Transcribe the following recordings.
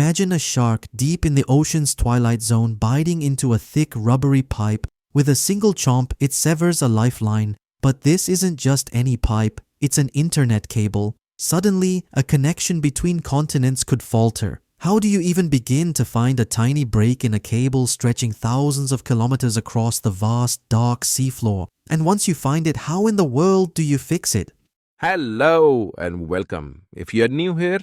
Imagine a shark deep in the ocean's twilight zone biting into a thick rubbery pipe. With a single chomp, it severs a lifeline. But this isn't just any pipe, it's an internet cable. Suddenly, a connection between continents could falter. How do you even begin to find a tiny break in a cable stretching thousands of kilometers across the vast, dark seafloor? And once you find it, how in the world do you fix it? Hello and welcome. If you're new here,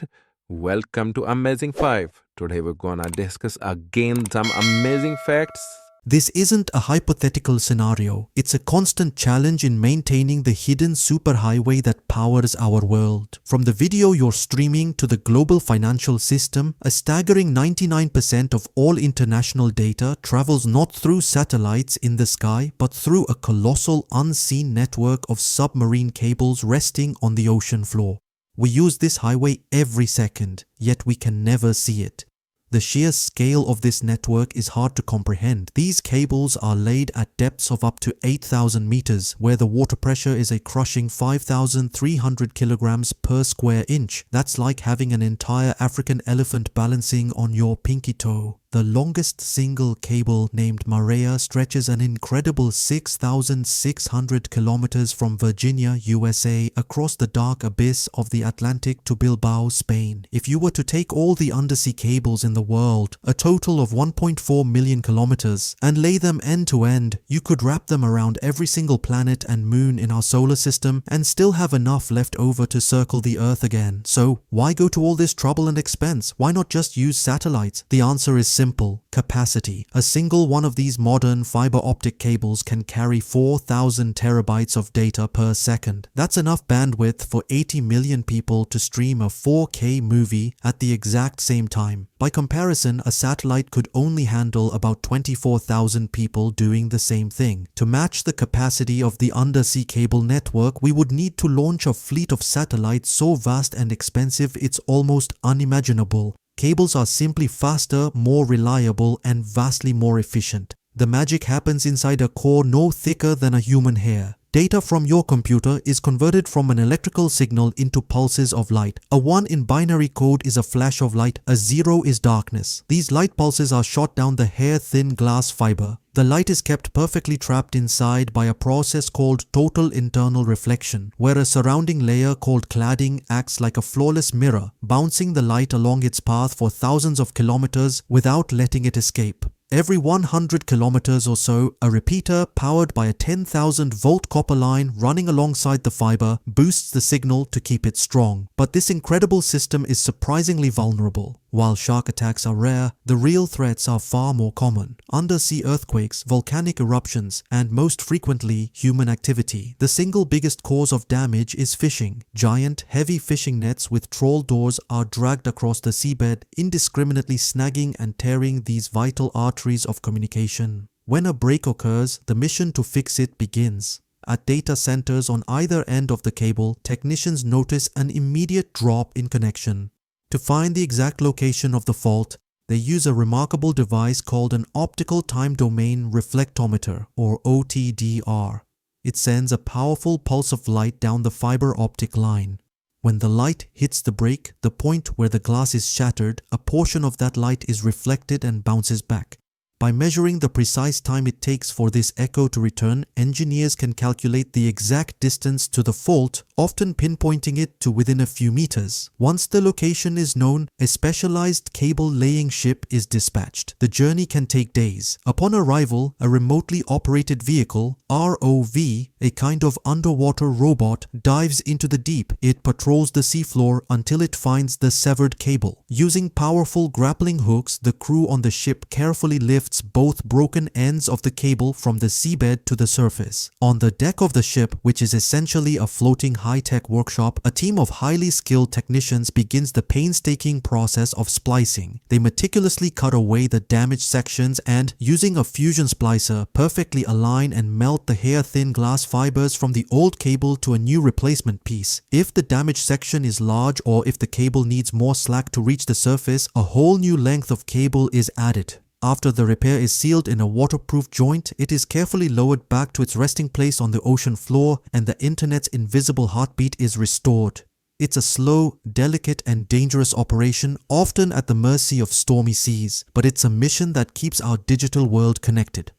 welcome to Amazing 5. Today we're gonna discuss again some amazing facts. This isn't a hypothetical scenario. It's a constant challenge in maintaining the hidden superhighway that powers our world. From the video you're streaming to the global financial system, a staggering 99% of all international data travels not through satellites in the sky, but through a colossal unseen network of submarine cables resting on the ocean floor. We use this highway every second, yet we can never see it. The sheer scale of this network is hard to comprehend. These cables are laid at depths of up to 8,000 meters, where the water pressure is a crushing 5,300 kilograms per square inch. That's like having an entire African elephant balancing on your pinky toe. The longest single cable, named Marea, stretches an incredible 6,600 kilometers from Virginia, USA, across the dark abyss of the Atlantic to Bilbao, Spain. If you were to take all the undersea cables in the world, a total of 1.4 million kilometers, and lay them end to end, you could wrap them around every single planet and moon in our solar system and still have enough left over to circle the Earth again. So, why go to all this trouble and expense? Why not just use satellites? The answer is simple. Capacity. A single one of these modern fiber optic cables can carry 4,000 terabytes of data per second. That's enough bandwidth for 80 million people to stream a 4K movie at the exact same time. By comparison, a satellite could only handle about 24,000 people doing the same thing. To match the capacity of the undersea cable network, we would need to launch a fleet of satellites so vast and expensive it's almost unimaginable. Cables are simply faster, more reliable, and vastly more efficient. The magic happens inside a core no thicker than a human hair. Data from your computer is converted from an electrical signal into pulses of light. A 1 in binary code is a flash of light, a 0 is darkness. These light pulses are shot down the hair-thin glass fiber. The light is kept perfectly trapped inside by a process called total internal reflection, where a surrounding layer called cladding acts like a flawless mirror, bouncing the light along its path for thousands of kilometers without letting it escape. Every 100 kilometers or so, a repeater powered by a 10,000 volt copper line running alongside the fiber boosts the signal to keep it strong. But this incredible system is surprisingly vulnerable. While shark attacks are rare, the real threats are far more common. Undersea earthquakes, volcanic eruptions, and most frequently, human activity. The single biggest cause of damage is fishing. Giant, heavy fishing nets with trawl doors are dragged across the seabed, indiscriminately snagging and tearing these vital arteries of communication. When a break occurs, the mission to fix it begins. At data centers on either end of the cable, technicians notice an immediate drop in connection. To find the exact location of the fault, they use a remarkable device called an optical time domain reflectometer, or OTDR. It sends a powerful pulse of light down the fiber optic line. When the light hits the break, the point where the glass is shattered, a portion of that light is reflected and bounces back. By measuring the precise time it takes for this echo to return, engineers can calculate the exact distance to the fault, often pinpointing it to within a few meters. Once the location is known, a specialized cable-laying ship is dispatched. The journey can take days. Upon arrival, a remotely operated vehicle, ROV, a kind of underwater robot, dives into the deep. It patrols the seafloor until it finds the severed cable. Using powerful grappling hooks, the crew on the ship carefully lifts both broken ends of the cable from the seabed to the surface. On the deck of the ship, which is essentially a floating high-tech workshop, a team of highly skilled technicians begins the painstaking process of splicing. They meticulously cut away the damaged sections and, using a fusion splicer, perfectly align and melt the hair-thin glass fibers from the old cable to a new replacement piece. If the damaged section is large or if the cable needs more slack to reach the surface, a whole new length of cable is added. After the repair is sealed in a waterproof joint, it is carefully lowered back to its resting place on the ocean floor and the internet's invisible heartbeat is restored. It's a slow, delicate, and dangerous operation, often at the mercy of stormy seas, but it's a mission that keeps our digital world connected.